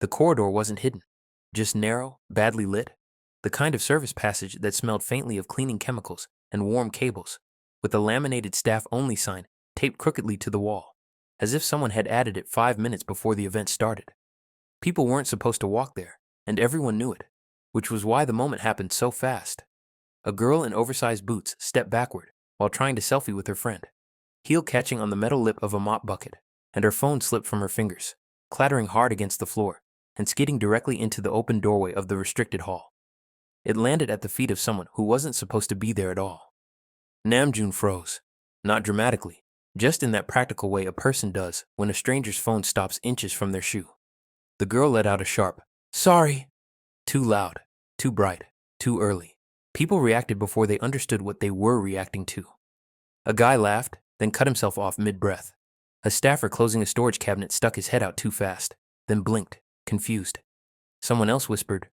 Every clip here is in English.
The corridor wasn't hidden, just narrow, badly lit, the kind of service passage that smelled faintly of cleaning chemicals and warm cables, with a laminated staff-only sign taped crookedly to the wall, as if someone had added it 5 minutes before the event started. People weren't supposed to walk there, and everyone knew it, which was why the moment happened so fast. A girl in oversized boots stepped backward while trying to selfie with her friend, heel catching on the metal lip of a mop bucket, and her phone slipped from her fingers, clattering hard against the floor and skidding directly into the open doorway of the restricted hall. It landed at the feet of someone who wasn't supposed to be there at all. Namjoon froze, not dramatically, just in that practical way a person does when a stranger's phone stops inches from their shoe. The girl let out a sharp, "Sorry." Too loud, too bright, too early. People reacted before they understood what they were reacting to. A guy laughed, then cut himself off mid-breath. A staffer closing a storage cabinet stuck his head out too fast, then blinked, confused. Someone else whispered,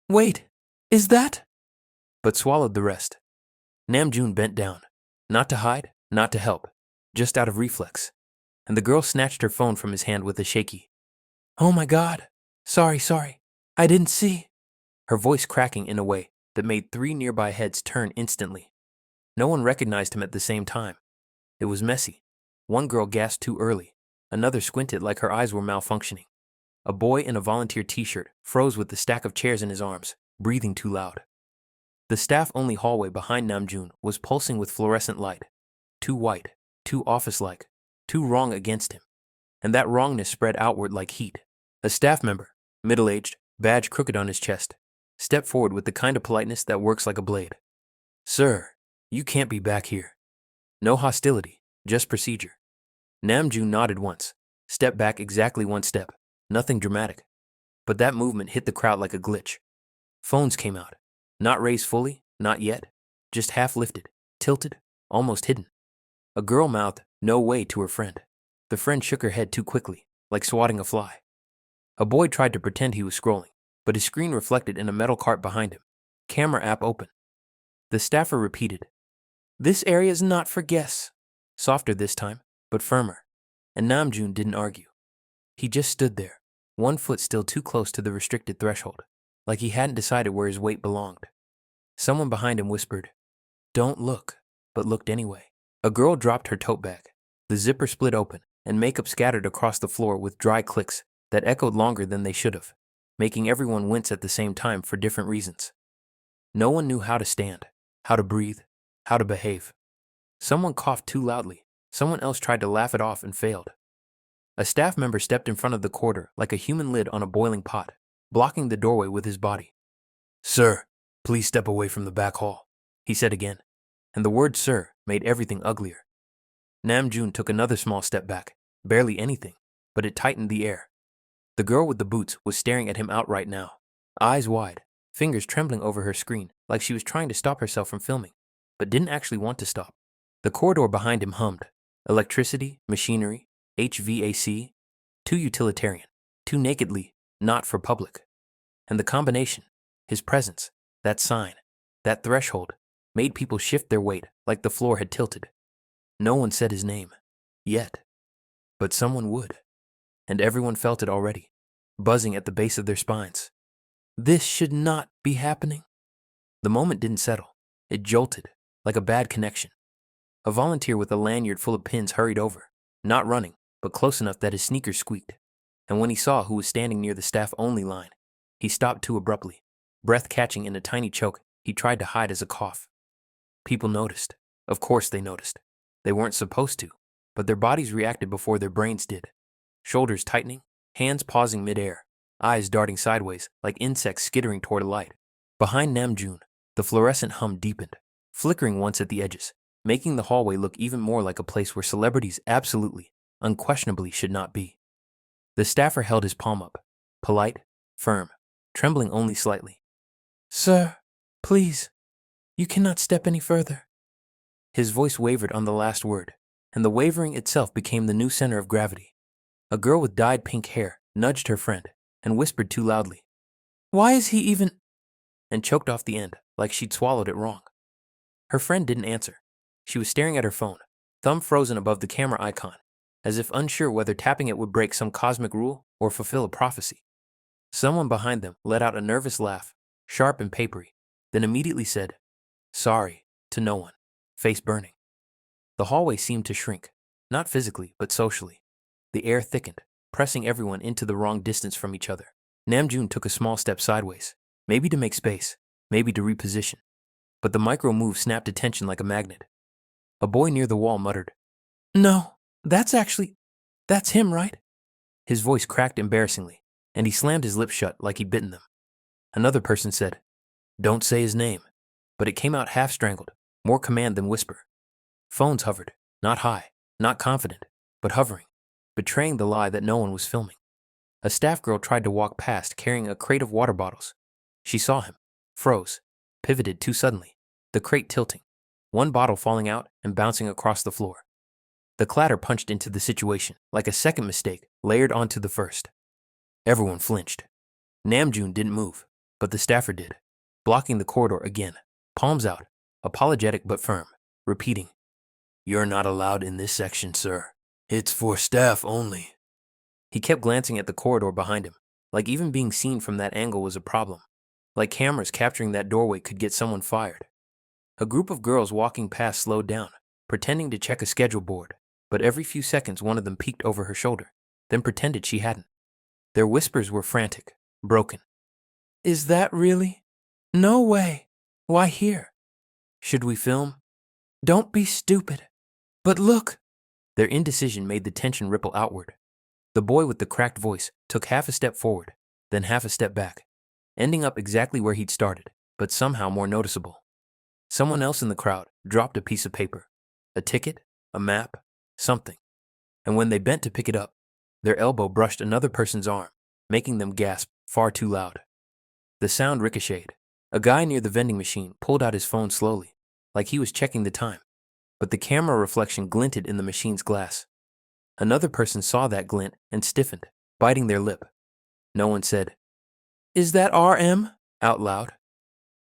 "Wait, is that?" but swallowed the rest. Namjoon bent down, not to hide, not to help, just out of reflex, and the girl snatched her phone from his hand with a shaky, "Oh my God, sorry, I didn't see," her voice cracking in a way that made 3 nearby heads turn instantly. No one recognized him at the same time. It was messy. One girl gasped too early, another squinted like her eyes were malfunctioning. A boy in a volunteer t-shirt froze with the stack of chairs in his arms, breathing too loud. The staff-only hallway behind Namjoon was pulsing with fluorescent light. Too white, too office-like, too wrong against him. And that wrongness spread outward like heat. A staff member, middle-aged, badge crooked on his chest, stepped forward with the kind of politeness that works like a blade. "Sir, you can't be back here." No hostility, just procedure. Namjoon nodded once, stepped back exactly 1 step, nothing dramatic. But that movement hit the crowd like a glitch. Phones came out, not raised fully, not yet, just half lifted, tilted, almost hidden. A girl mouthed, "No way," to her friend. The friend shook her head too quickly, like swatting a fly. A boy tried to pretend he was scrolling, but his screen reflected in a metal cart behind him. Camera app open. The staffer repeated, "This area is not for guests." Softer this time, but firmer. And Namjoon didn't argue. He just stood there, 1 foot still too close to the restricted threshold, like he hadn't decided where his weight belonged. Someone behind him whispered, "Don't look," but looked anyway. A girl dropped her tote bag. The zipper split open, and makeup scattered across the floor with dry clicks that echoed longer than they should have, making everyone wince at the same time for different reasons. No one knew how to stand, how to breathe, how to behave. Someone coughed too loudly. Someone else tried to laugh it off and failed. A staff member stepped in front of the corridor like a human lid on a boiling pot, blocking the doorway with his body. "Sir, please step away from the back hall," he said again, and the word "sir" made everything uglier. Namjoon took another small step back, barely anything, but it tightened the air. The girl with the boots was staring at him outright now, eyes wide, fingers trembling over her screen like she was trying to stop herself from filming, but didn't actually want to stop. The corridor behind him hummed. Electricity, machinery, HVAC, too utilitarian, too nakedly, not for public. And the combination, his presence, that sign, that threshold, made people shift their weight like the floor had tilted. No one said his name, yet. But someone would. And everyone felt it already, buzzing at the base of their spines. This should not be happening. The moment didn't settle. It jolted, like a bad connection. A volunteer with a lanyard full of pins hurried over, not running, but close enough that his sneakers squeaked. And when he saw who was standing near the staff-only line, he stopped too abruptly, breath catching in a tiny choke he tried to hide as a cough. People noticed. Of course they noticed. They weren't supposed to, but their bodies reacted before their brains did. Shoulders tightening, hands pausing midair, eyes darting sideways like insects skittering toward a light. Behind Namjoon, the fluorescent hum deepened, flickering once at the edges, making the hallway look even more like a place where celebrities absolutely, unquestionably should not be. The staffer held his palm up, polite, firm, trembling only slightly. "Sir, please, you cannot step any further." His voice wavered on the last word, and the wavering itself became the new center of gravity. A girl with dyed pink hair nudged her friend and whispered too loudly, "Why is he even—" and choked off the end like she'd swallowed it wrong. Her friend didn't answer. She was staring at her phone, thumb frozen above the camera icon, as if unsure whether tapping it would break some cosmic rule or fulfill a prophecy. Someone behind them let out a nervous laugh, sharp and papery, then immediately said, "Sorry," to no one, face burning. The hallway seemed to shrink, not physically, but socially. The air thickened, pressing everyone into the wrong distance from each other. Namjoon took a small step sideways, maybe to make space, maybe to reposition. But the micro move snapped attention like a magnet. A boy near the wall muttered, "No, that's him, right?" His voice cracked embarrassingly, and he slammed his lips shut like he'd bitten them. Another person said, "Don't say his name," but it came out half-strangled, more command than whisper. Phones hovered, not high, not confident, but hovering, betraying the lie that no one was filming. A staff girl tried to walk past carrying a crate of water bottles. She saw him, froze, pivoted too suddenly, the crate tilting, one bottle falling out and bouncing across the floor. The clatter punched into the situation, like a second mistake layered onto the first. Everyone flinched. Namjoon didn't move, but the staffer did, blocking the corridor again, palms out, apologetic but firm, repeating, "You're not allowed in this section, sir. It's for staff only." He kept glancing at the corridor behind him, like even being seen from that angle was a problem, like cameras capturing that doorway could get someone fired. A group of girls walking past slowed down, pretending to check a schedule board, but every few seconds one of them peeked over her shoulder, then pretended she hadn't. Their whispers were frantic, broken. "Is that really? No way. Why here? Should we film? Don't be stupid. But look." Their indecision made the tension ripple outward. The boy with the cracked voice took half a step forward, then half a step back, ending up exactly where he'd started, but somehow more noticeable. Someone else in the crowd dropped a piece of paper, a ticket, a map, something. And when they bent to pick it up, their elbow brushed another person's arm, making them gasp far too loud. The sound ricocheted. A guy near the vending machine pulled out his phone slowly, like he was checking the time, but the camera reflection glinted in the machine's glass. Another person saw that glint and stiffened, biting their lip. No one said, "Is that RM?" out loud.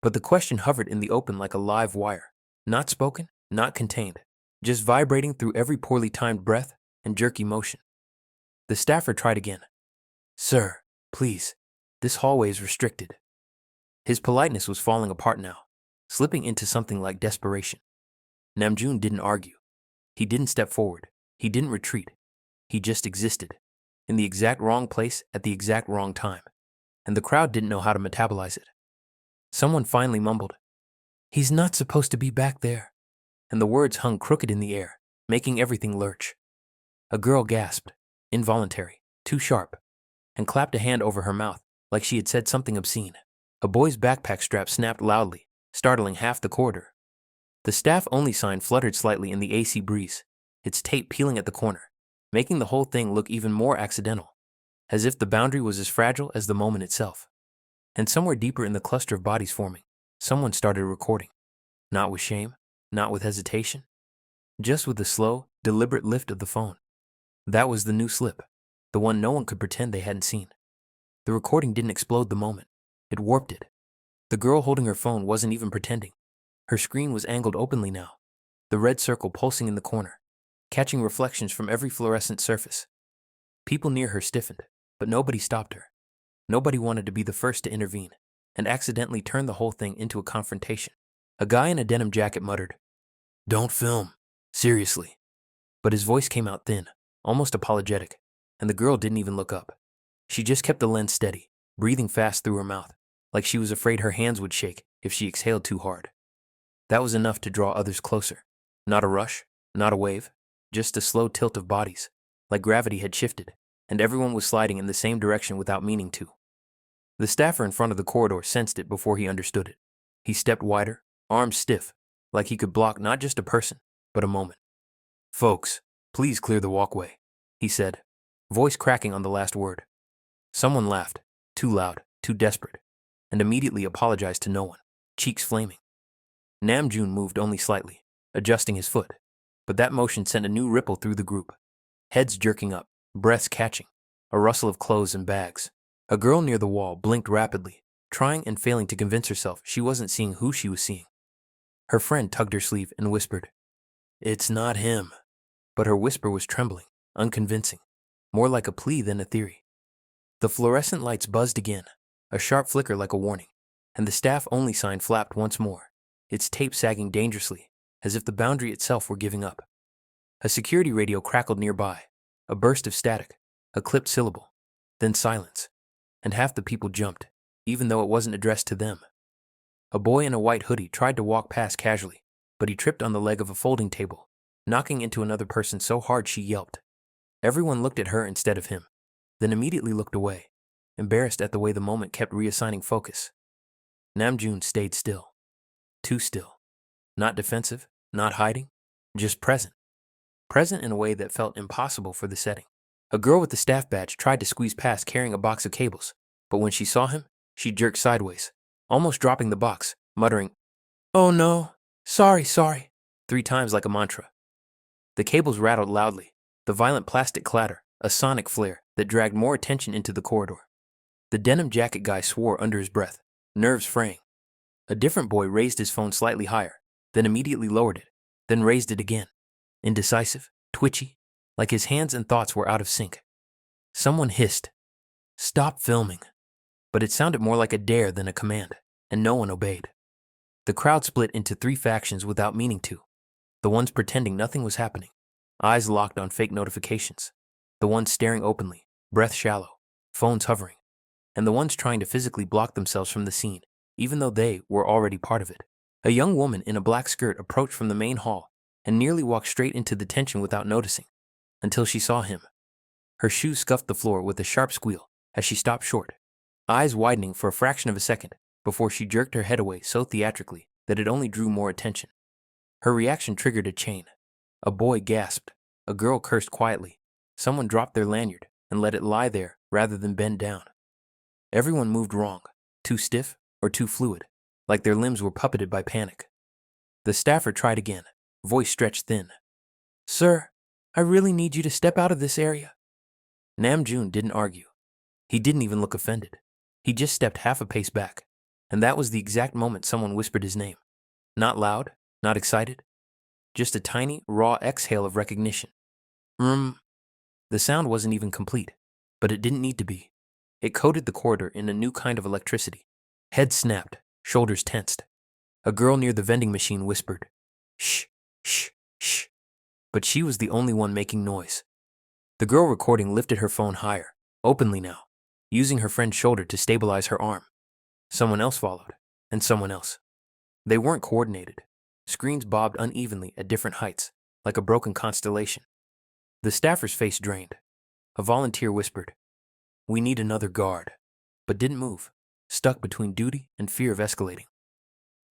But the question hovered in the open like a live wire, not spoken, not contained, just vibrating through every poorly timed breath and jerky motion. The staffer tried again. "Sir, please, this hallway is restricted." His politeness was falling apart now, slipping into something like desperation. Namjoon didn't argue. He didn't step forward. He didn't retreat. He just existed, in the exact wrong place at the exact wrong time, and the crowd didn't know how to metabolize it. Someone finally mumbled, "He's not supposed to be back there," and the words hung crooked in the air, making everything lurch. A girl gasped, involuntary, too sharp, and clapped a hand over her mouth like she had said something obscene. A boy's backpack strap snapped loudly, startling half the corridor. The staff-only sign fluttered slightly in the AC breeze, its tape peeling at the corner, making the whole thing look even more accidental, as if the boundary was as fragile as the moment itself. And somewhere deeper in the cluster of bodies forming, someone started recording. Not with shame, not with hesitation, just with a slow, deliberate lift of the phone. That was the new slip, the one no one could pretend they hadn't seen. The recording didn't explode the moment. It warped it. The girl holding her phone wasn't even pretending. Her screen was angled openly now, the red circle pulsing in the corner, catching reflections from every fluorescent surface. People near her stiffened, but nobody stopped her. Nobody wanted to be the first to intervene and accidentally turn the whole thing into a confrontation. A guy in a denim jacket muttered, "Don't film. Seriously." But his voice came out thin, almost apologetic, and the girl didn't even look up. She just kept the lens steady, breathing fast through her mouth, like she was afraid her hands would shake if she exhaled too hard. That was enough to draw others closer. Not a rush, not a wave, just a slow tilt of bodies, like gravity had shifted, and everyone was sliding in the same direction without meaning to. The staffer in front of the corridor sensed it before he understood it. He stepped wider, arms stiff, like he could block not just a person, but a moment. "Folks, please clear the walkway," he said, voice cracking on the last word. Someone laughed, too loud, too desperate, and immediately apologized to no one, cheeks flaming. Namjoon moved only slightly, adjusting his foot, but that motion sent a new ripple through the group. Heads jerking up, breaths catching, a rustle of clothes and bags. A girl near the wall blinked rapidly, trying and failing to convince herself she wasn't seeing who she was seeing. Her friend tugged her sleeve and whispered, "It's not him." But her whisper was trembling, unconvincing, more like a plea than a theory. The fluorescent lights buzzed again, a sharp flicker like a warning, and the staff-only sign flapped once more, its tape sagging dangerously, as if the boundary itself were giving up. A security radio crackled nearby, a burst of static, a clipped syllable, then silence, and half the people jumped, even though it wasn't addressed to them. A boy in a white hoodie tried to walk past casually, but he tripped on the leg of a folding table, knocking into another person so hard she yelped. Everyone looked at her instead of him, then immediately looked away, embarrassed at the way the moment kept reassigning focus. Namjoon stayed still. Too still. Not defensive, not hiding, just present. Present in a way that felt impossible for the setting. A girl with the staff badge tried to squeeze past carrying a box of cables, but when she saw him, she jerked sideways, almost dropping the box, muttering, "Oh no, sorry, 3 times like a mantra. The cables rattled loudly, the violent plastic clatter, a sonic flare that dragged more attention into the corridor. The denim jacket guy swore under his breath, nerves fraying. A different boy raised his phone slightly higher, then immediately lowered it, then raised it again, indecisive, twitchy, like his hands and thoughts were out of sync. Someone hissed, "Stop filming," but it sounded more like a dare than a command, and no one obeyed. The crowd split into 3 factions without meaning to. The ones pretending nothing was happening, eyes locked on fake notifications. The ones staring openly, breath shallow, phones hovering. And the ones trying to physically block themselves from the scene, even though they were already part of it. A young woman in a black skirt approached from the main hall and nearly walked straight into the tension without noticing, until she saw him. Her shoes scuffed the floor with a sharp squeal as she stopped short, eyes widening for a fraction of a second before she jerked her head away so theatrically that it only drew more attention. Her reaction triggered a chain. A boy gasped, a girl cursed quietly, someone dropped their lanyard and let it lie there rather than bend down. Everyone moved wrong, too stiff or too fluid, like their limbs were puppeted by panic. The staffer tried again, voice stretched thin. "Sir, I really need you to step out of this area." Namjoon didn't argue. He didn't even look offended. He just stepped half a pace back, and that was the exact moment someone whispered his name. Not loud, not excited, just a tiny, raw exhale of recognition. The sound wasn't even complete, but it didn't need to be. It coated the corridor in a new kind of electricity. Heads snapped, shoulders tensed. A girl near the vending machine whispered, "Shh, shh, shh," but she was the only one making noise. The girl recording lifted her phone higher, openly now, using her friend's shoulder to stabilize her arm. Someone else followed, and someone else. They weren't coordinated. Screens bobbed unevenly at different heights, like a broken constellation. The staffer's face drained. A volunteer whispered, "We need another guard," but didn't move, stuck between duty and fear of escalating.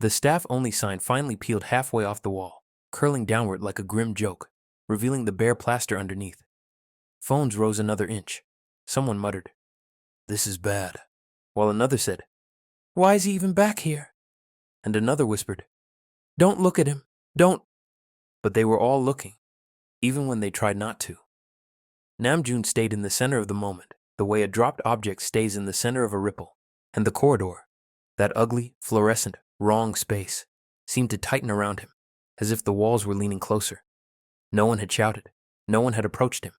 The staff-only sign finally peeled halfway off the wall, curling downward like a grim joke, revealing the bare plaster underneath. Phones rose another inch. Someone muttered, "This is bad," while another said, "Why is he even back here?" And another whispered, "Don't look at him, don't." But they were all looking, even when they tried not to. Namjoon stayed in the center of the moment, the way a dropped object stays in the center of a ripple, and the corridor, that ugly, fluorescent, wrong space, seemed to tighten around him, as if the walls were leaning closer. No one had shouted, no one had approached him,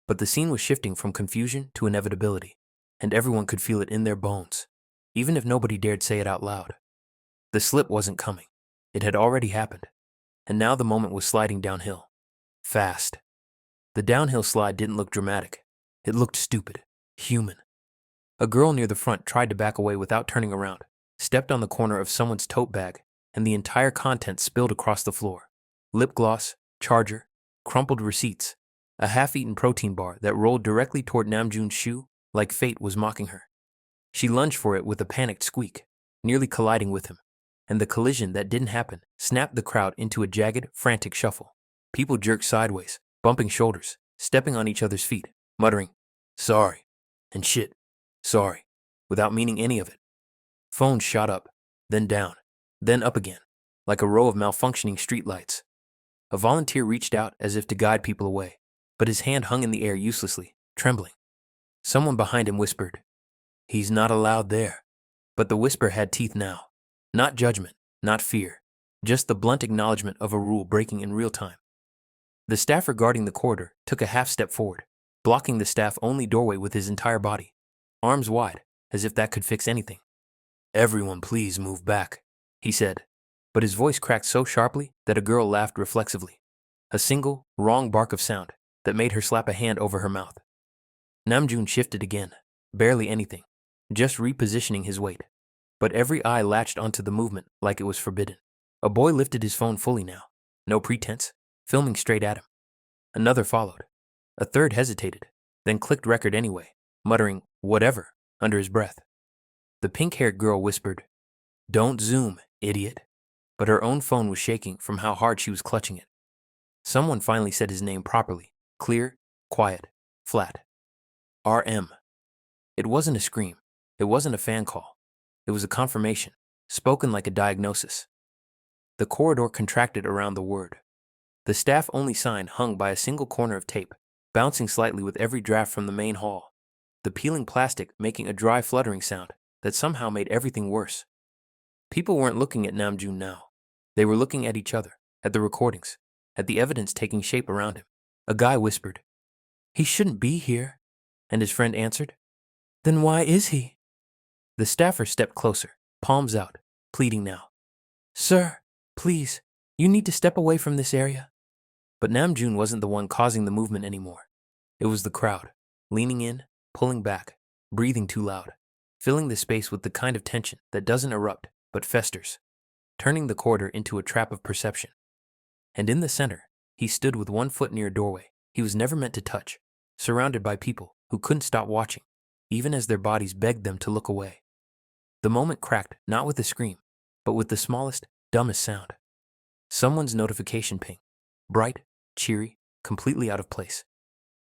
but the scene was shifting from confusion to inevitability, and everyone could feel it in their bones, even if nobody dared say it out loud. The slip wasn't coming. It had already happened, and now the moment was sliding downhill. Fast. The downhill slide didn't look dramatic. It looked stupid, human. A girl near the front tried to back away without turning around, stepped on the corner of someone's tote bag, and the entire contents spilled across the floor. Lip gloss, charger, crumpled receipts, a half-eaten protein bar that rolled directly toward Namjoon's shoe like fate was mocking her. She lunged for it with a panicked squeak, nearly colliding with him, and the collision that didn't happen snapped the crowd into a jagged, frantic shuffle. People jerked sideways, bumping shoulders, stepping on each other's feet, muttering, "Sorry," and "Shit, sorry," without meaning any of it. Phones shot up, then down, then up again, like a row of malfunctioning streetlights. A volunteer reached out as if to guide people away, but his hand hung in the air uselessly, trembling. Someone behind him whispered, "He's not allowed there." But the whisper had teeth now. Not judgment, not fear, just the blunt acknowledgement of a rule breaking in real time. The staffer guarding the corridor took a half step forward, blocking the staff-only doorway with his entire body. arms wide, as if that could fix anything. "Everyone please move back," he said, but his voice cracked so sharply that a girl laughed reflexively. A single, wrong bark of sound that made her slap a hand over her mouth. Namjoon shifted again, barely anything, just repositioning his weight. But every eye latched onto the movement like it was forbidden. A boy lifted his phone fully now, no pretense, filming straight at him. Another followed. A third hesitated, then clicked record anyway, muttering, "Whatever," under his breath. The pink-haired girl whispered, "Don't zoom, idiot." But her own phone was shaking from how hard she was clutching it. Someone finally said his name properly, clear, quiet, flat. RM. It wasn't a scream. It wasn't a fan call. It was a confirmation, spoken like a diagnosis. The corridor contracted around the word. The staff-only sign hung by a single corner of tape, bouncing slightly with every draft from the main hall, the peeling plastic making a dry fluttering sound that somehow made everything worse. People weren't looking at Namjoon now. They were looking at each other, at the recordings, at the evidence taking shape around him. A guy whispered, "He shouldn't be here." And his friend answered, "Then why is he?" The staffer stepped closer, palms out, pleading now. "Sir, please, you need to step away from this area." But Namjoon wasn't the one causing the movement anymore. It was the crowd, leaning in, pulling back, breathing too loud, filling the space with the kind of tension that doesn't erupt but festers, turning the corridor into a trap of perception. And in the center, he stood with one foot near a doorway he was never meant to touch, surrounded by people who couldn't stop watching, even as their bodies begged them to look away. The moment cracked not with a scream, but with the smallest, dumbest sound. Someone's notification ping, bright, cheery, completely out of place.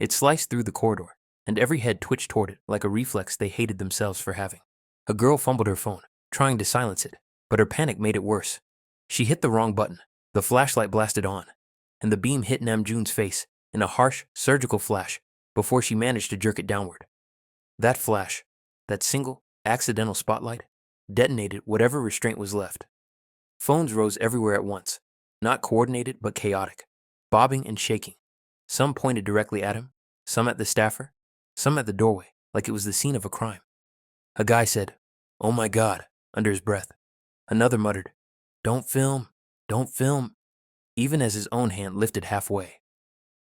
It sliced through the corridor, and every head twitched toward it like a reflex they hated themselves for having. A girl fumbled her phone, trying to silence it, but her panic made it worse. She hit the wrong button, the flashlight blasted on, and the beam hit Namjoon's face in a harsh, surgical flash before she managed to jerk it downward. That flash, that single, accidental spotlight, detonated whatever restraint was left. Phones rose everywhere at once, not coordinated but chaotic, bobbing and shaking. Some pointed directly at him, some at the staffer, some at the doorway, like it was the scene of a crime. A guy said, "Oh my God," under his breath. Another muttered, "Don't film, don't film," even as his own hand lifted halfway.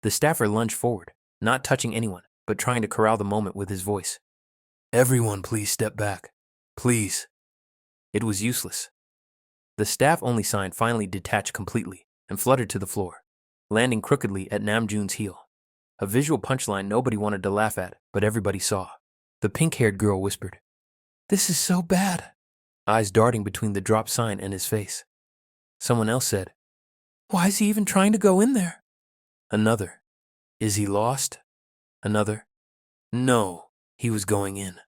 The staffer lunged forward, not touching anyone, but trying to corral the moment with his voice. "Everyone please step back. Please." It was useless. The staff-only sign finally detached completely and fluttered to the floor, landing crookedly at Namjoon's heel. A visual punchline nobody wanted to laugh at, but everybody saw. The pink-haired girl whispered, "This is so bad," eyes darting between the dropped sign and his face. Someone else said, "Why is he even trying to go in there?" Another, "Is he lost?" Another, "No, he was going in."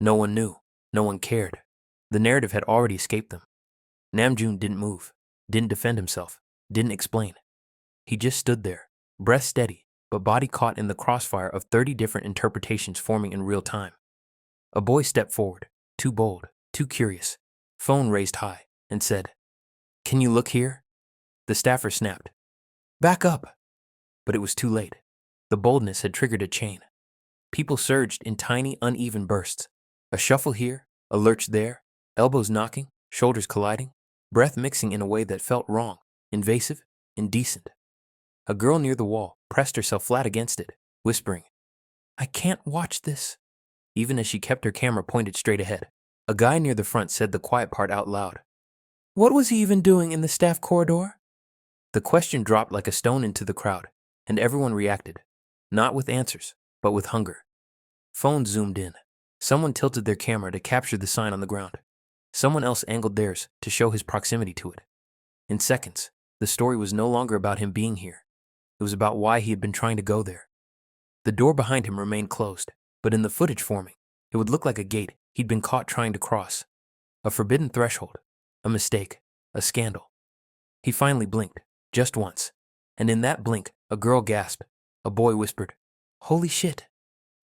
No one knew. No one cared. The narrative had already escaped them. Namjoon didn't move, didn't defend himself, didn't explain. He just stood there, breath steady, but body caught in the crossfire of 30 different interpretations forming in real time. A boy stepped forward, too bold, too curious, phone raised high, and said, "Can you look here?" The staffer snapped, "Back up." But it was too late. The boldness had triggered a chain. People surged in tiny, uneven bursts. A shuffle here, a lurch there, elbows knocking, shoulders colliding, breath mixing in a way that felt wrong, invasive, indecent. A girl near the wall pressed herself flat against it, whispering, "I can't watch this," even as she kept her camera pointed straight ahead. A guy near the front said the quiet part out loud. "What was he even doing in the staff corridor?" The question dropped like a stone into the crowd, and everyone reacted, not with answers, but with hunger. Phones zoomed in. Someone tilted their camera to capture the sign on the ground. Someone else angled theirs to show his proximity to it. In seconds, the story was no longer about him being here. It was about why he had been trying to go there. The door behind him remained closed, but in the footage forming, it would look like a gate he'd been caught trying to cross. A forbidden threshold, a mistake, a scandal. He finally blinked, just once, and in that blink, a girl gasped, a boy whispered, "Holy shit,"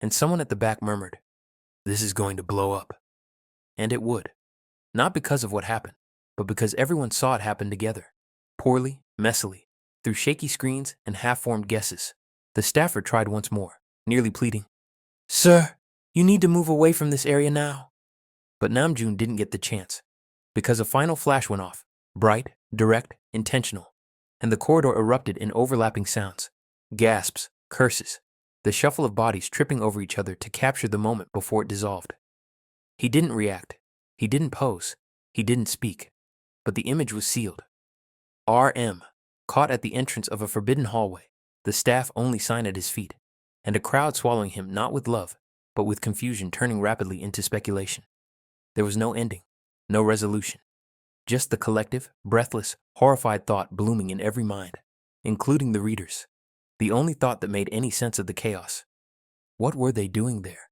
and someone at the back murmured, "This is going to blow up." And it would. Not because of what happened, but because everyone saw it happen together, poorly, messily, through shaky screens and half-formed guesses. The staffer tried once more, nearly pleading, "Sir, You need to move away from this area now. But Namjoon didn't get the chance, because a final flash went off, bright, direct, intentional, and the corridor erupted in overlapping sounds, gasps, curses, the shuffle of bodies tripping over each other to capture the moment before it dissolved. He didn't react, he didn't pose, he didn't speak, but the image was sealed. RM, caught at the entrance of a forbidden hallway, the staff-only sign at his feet, and a crowd swallowing him not with love, but with confusion turning rapidly into speculation. There was no ending, no resolution, just the collective, breathless, horrified thought blooming in every mind, including the readers. The only thought that made any sense of the chaos. What were they doing there?